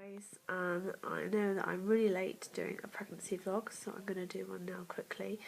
Guys, I know that I'm really late doing a pregnancy vlog, so I'm going to do one now quickly.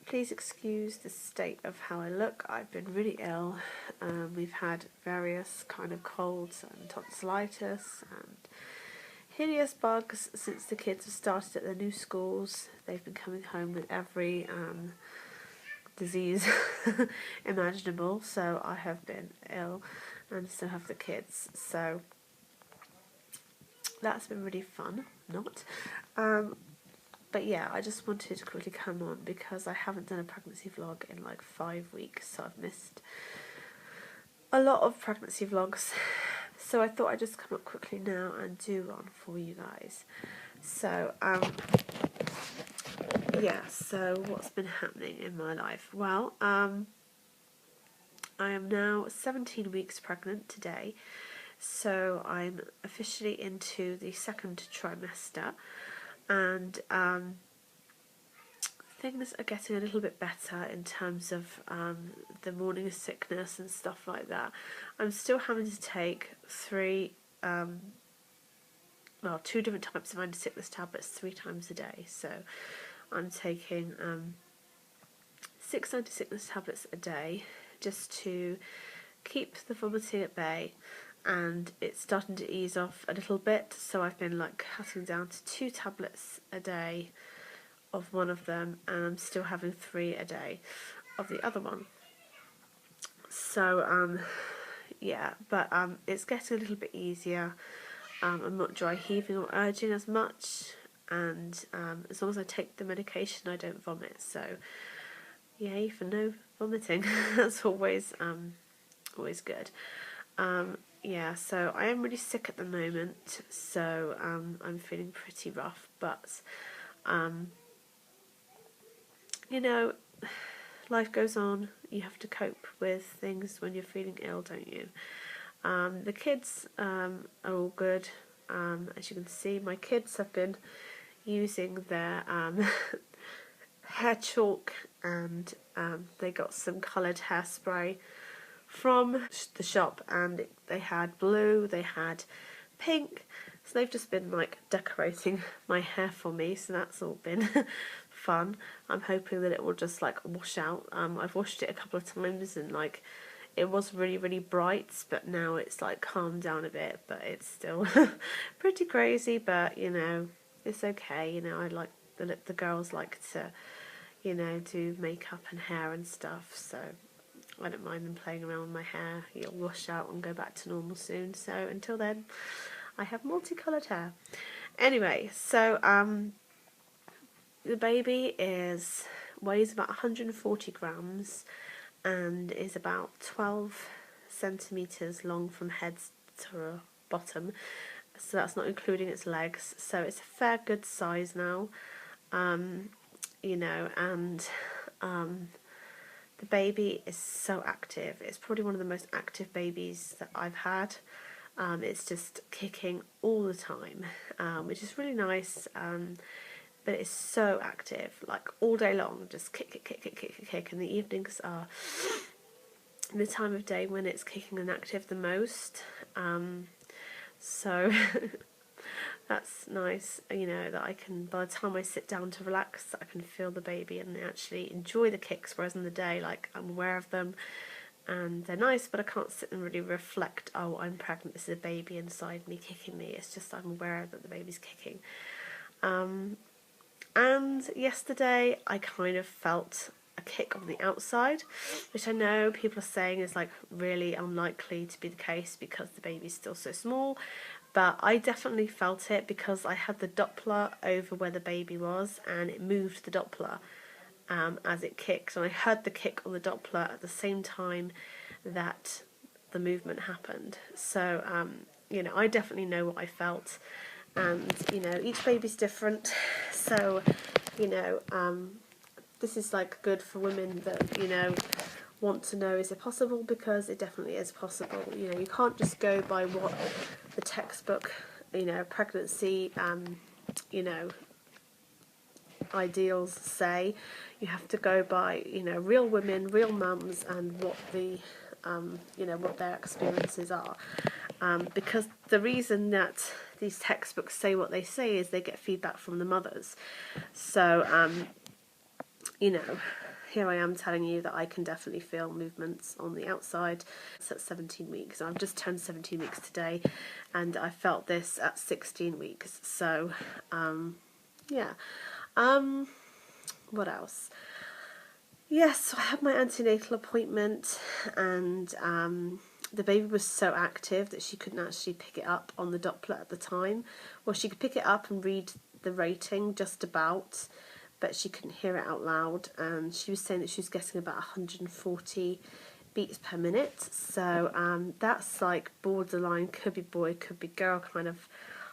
Please excuse the state of how I look. I've been really ill. We've had various kind of colds and tonsillitis and hideous bugs since the kids have started at their new schools. They've been coming home with every disease imaginable, so I have been ill and so have the kids. So that's been really fun, not. But yeah, I just wanted to quickly come on because I haven't done a pregnancy vlog in like 5 weeks, so I've missed a lot of pregnancy vlogs. So I thought I'd just come up quickly now and do one for you guys. So, yeah, so what's been happening in my life? Well, I am now 17 weeks pregnant today. So I'm officially into the second trimester, and things are getting a little bit better in terms of the morning sickness and stuff like that. I'm still having to take two different types of anti-sickness tablets 3 times a day. So I'm taking 6 anti-sickness tablets a day just to keep the vomiting at bay. And it's starting to ease off a little bit, so I've been like cutting down to 2 tablets a day of one of them, and I'm still having 3 a day of the other one. So yeah, but it's getting a little bit easier. I'm not dry heaving or urging as much, and as long as I take the medication I don't vomit, so yay for no vomiting. That's always good. Yeah, so I am really sick at the moment, so I'm feeling pretty rough, but you know, life goes on. You have to cope with things when you're feeling ill, don't you? The kids are all good. As you can see, my kids have been using their hair chalk, and they got some coloured hairspray from the shop, and they had blue, they had pink, so they've just been like decorating my hair for me, so that's all been fun. I'm hoping that it will just like wash out. I've washed it a couple of times, and like it was really bright, but now it's like calmed down a bit, but it's still pretty crazy, but you know, it's okay. You know, I like the girls like to, you know, do makeup and hair and stuff, so I don't mind them playing around with my hair. It'll wash out and go back to normal soon. So until then, I have multicoloured hair. Anyway, so the baby weighs about 140 grams and is about 12 centimetres long from head to bottom. So that's not including its legs. So it's a fair good size now, you know, and the baby is so active. It's probably one of the most active babies that I've had. It's just kicking all the time, which is really nice, but it's so active, like all day long, just kick, and the evenings are the time of day when it's kicking and active the most, so that's nice, you know, that I can, by the time I sit down to relax, I can feel the baby and actually enjoy the kicks, whereas in the day, like, I'm aware of them and they're nice, but I can't sit and really reflect, oh, I'm pregnant, this is a baby inside me kicking me. It's just I'm aware that the baby's kicking. And yesterday I kind of felt a kick on the outside, which I know people are saying is like really unlikely to be the case because the baby's still so small, but I definitely felt it because I had the Doppler over where the baby was, and it moved the Doppler as it kicked, and I heard the kick on the Doppler at the same time that the movement happened. So you know, I definitely know what I felt, and you know, each baby's different, so you know, this is like good for women that, you know, want to know, is it possible, because it definitely is possible. You know, you can't just go by what the textbook, you know, pregnancy you know, ideals say. You have to go by, you know, real women, real mums, and what the you know, what their experiences are, because the reason that these textbooks say what they say is they get feedback from the mothers. So, you know, here I am telling you that I can definitely feel movements on the outside. It's at 17 weeks. I've just turned 17 weeks today, and I felt this at 16 weeks. So, yeah. What else? Yes, so I had my antenatal appointment, and the baby was so active that she couldn't actually pick it up on the Doppler at the time. Well, she could pick it up and read the rating just about, but she couldn't hear it out loud, and she was saying that she was getting about 140 beats per minute. So that's like borderline, could be boy, could be girl kind of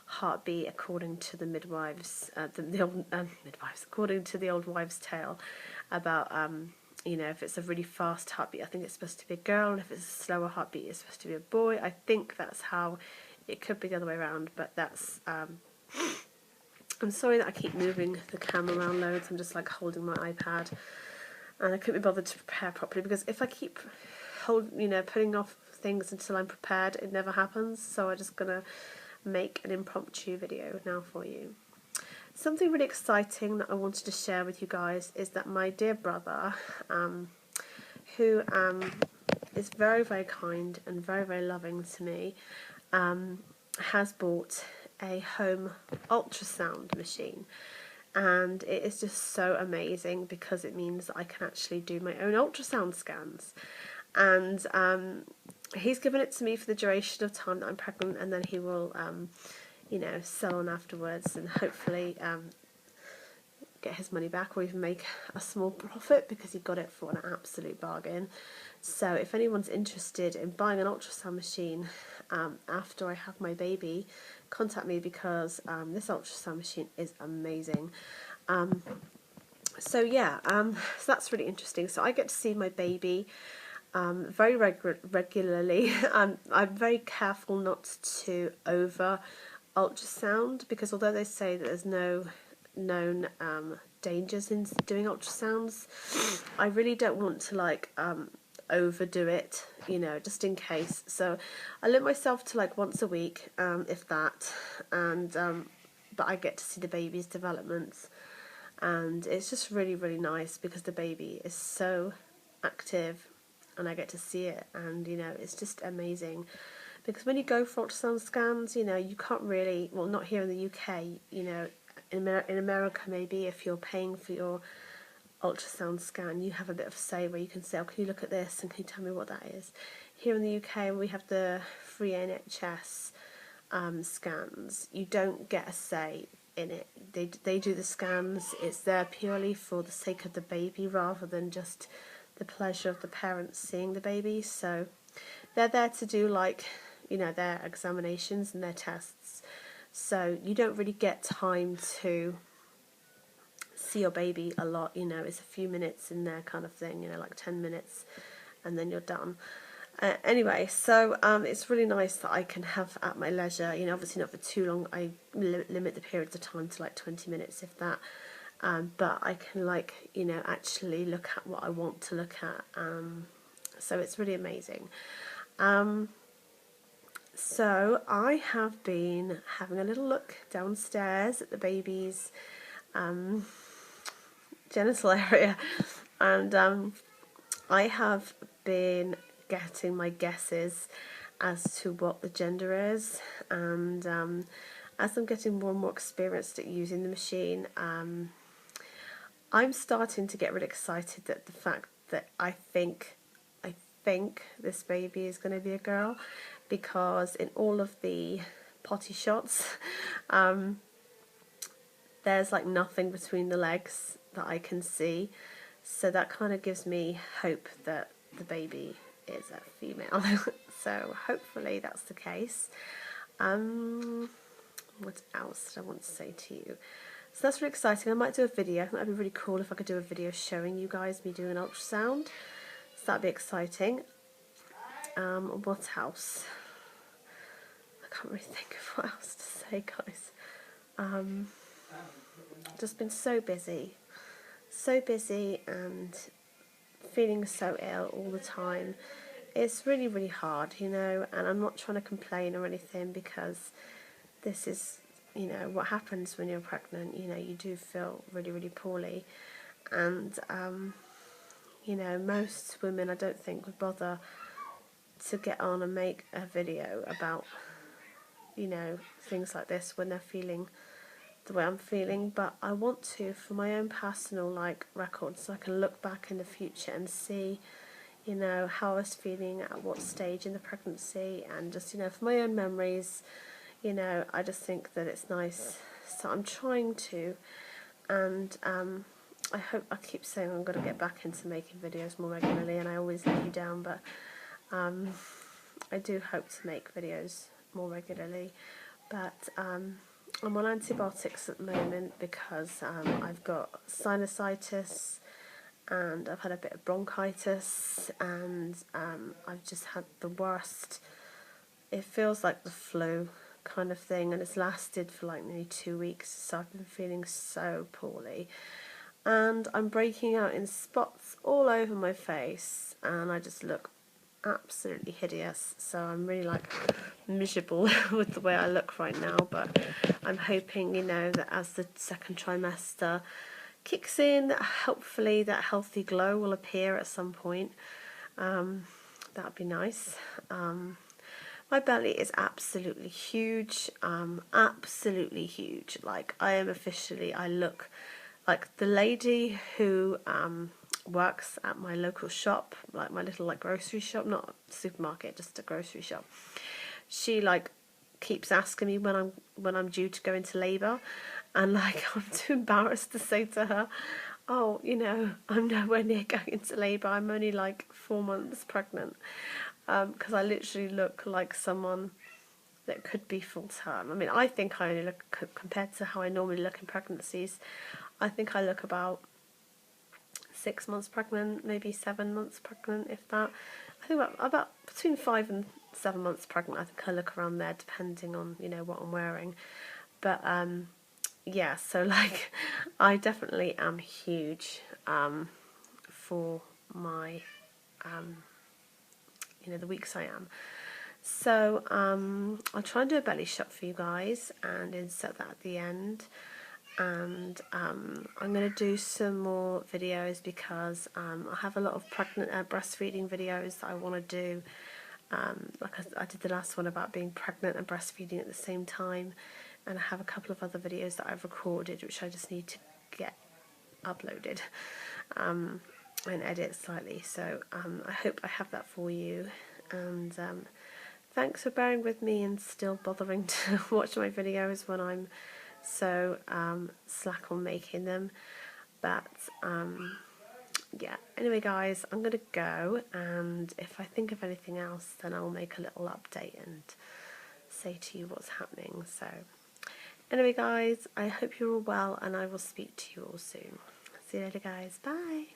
heartbeat, according to the midwives, the old midwives, according to the old wives' tale about you know, if it's a really fast heartbeat, I think it's supposed to be a girl, and if it's a slower heartbeat, it's supposed to be a boy. I think that's how it could be the other way around, but that's I'm sorry that I keep moving the camera around loads. I'm just like holding my iPad, and I couldn't be bothered to prepare properly, because if I keep putting off things until I'm prepared, it never happens. So I'm just gonna make an impromptu video now for you. Something really exciting that I wanted to share with you guys is that my dear brother, who is very, very kind and very, very loving to me, has bought a home ultrasound machine, and it is just so amazing because it means that I can actually do my own ultrasound scans. And he's given it to me for the duration of time that I'm pregnant, and then he will sell on afterwards, and hopefully get his money back, or even make a small profit, because he got it for an absolute bargain. So if anyone's interested in buying an ultrasound machine after I have my baby, contact me, because this ultrasound machine is amazing. So that's really interesting. So I get to see my baby very regularly. I'm very careful not to over ultrasound, because although they say that there's no known dangers in doing ultrasounds, I really don't want to overdo it, just in case. So I limit myself to once a week, if that, and but I get to see the baby's developments, and it's just really, really nice, because the baby is so active and I get to see it, and it's just amazing. Because when you go for ultrasound scans, you can't really, well, not here in the UK, in America maybe, if you're paying for your ultrasound scan, you have a bit of a say where you can say, oh, can you look at this and can you tell me what that is? Here in the UK, we have the free NHS scans. You don't get a say in it. They do the scans. It's there purely for the sake of the baby, rather than just the pleasure of the parents seeing the baby. So they're there to do their examinations and their tests. So you don't really get time to see your baby a lot. It's a few minutes in there kind of thing, like 10 minutes, and then you're done. Anyway, so it's really nice that I can have at my leisure, obviously not for too long. I limit the periods of time to 20 minutes, if that. But I can actually look at what I want to look at. So it's really amazing. So I have been having a little look downstairs at the baby's genital area, and I have been getting my guesses as to what the gender is, and as I'm getting more and more experienced at using the machine, I'm starting to get really excited at the fact that I think this baby is going to be a girl, because in all of the potty shots, there's nothing between the legs that I can see, so that kind of gives me hope that the baby is a female. So hopefully that's the case. What else did I want to say to you? So that's really exciting. I might do a video. I think that'd be really cool if I could do a video showing you guys me doing an ultrasound. So that'd be exciting. What else? I can't really think of what else to say, guys. Just been so busy and feeling so ill all the time. It's really, really hard, and I'm not trying to complain or anything, because this is, you know, what happens when you're pregnant. You know, you do feel really, really poorly. And, you know, most women I don't think would bother to get on and make a video about, you know, things like this when they're feeling the way I'm feeling, but I want to for my own personal like record, so I can look back in the future and see, you know, how I was feeling at what stage in the pregnancy, and just, you know, for my own memories, you know, I just think that it's nice. So I'm trying to, and I hope, I keep saying I'm going to get back into making videos more regularly, and I always let you down, but I do hope to make videos more regularly. But I'm on antibiotics at the moment because I've got sinusitis and I've had a bit of bronchitis, and I've just had the worst, it feels like the flu kind of thing, and it's lasted for like nearly 2 weeks, so I've been feeling so poorly. And I'm breaking out in spots all over my face, and I just look absolutely hideous, so I'm really like miserable with the way I look right now, but I'm hoping, you know, that as the second trimester kicks in, that hopefully that healthy glow will appear at some point. That'd be nice. My belly is absolutely huge, absolutely huge. Like, I am officially, I look like the lady who works at my local shop, like my little like grocery shop, not a supermarket, just a grocery shop. She like keeps asking me when I'm due to go into labour, and like I'm too embarrassed to say to her, oh, you know, I'm nowhere near going into labour, I'm only like 4 months pregnant, because I literally look like someone that could be full term. I mean, I think I only look, compared to how I normally look in pregnancies, I think I look about 6 months pregnant, maybe 7 months pregnant, if that. I think about between 5 and 7 months pregnant. I think I look around there, depending on, you know, what I'm wearing. But yeah, so like I definitely am huge for my you know, the weeks I am. So I'll try and do a belly shot for you guys and insert that at the end. And I'm going to do some more videos because I have a lot of pregnant breastfeeding videos that I want to do. Like I did the last one about being pregnant and breastfeeding at the same time, and I have a couple of other videos that I've recorded which I just need to get uploaded and edit slightly. So I hope I have that for you, and thanks for bearing with me and still bothering to watch my videos when I'm so slack on making them. But yeah, anyway guys, I'm gonna go, and if I think of anything else then I'll make a little update and say to you what's happening. So anyway guys, I hope you're all well, and I will speak to you all soon. See you later guys, bye.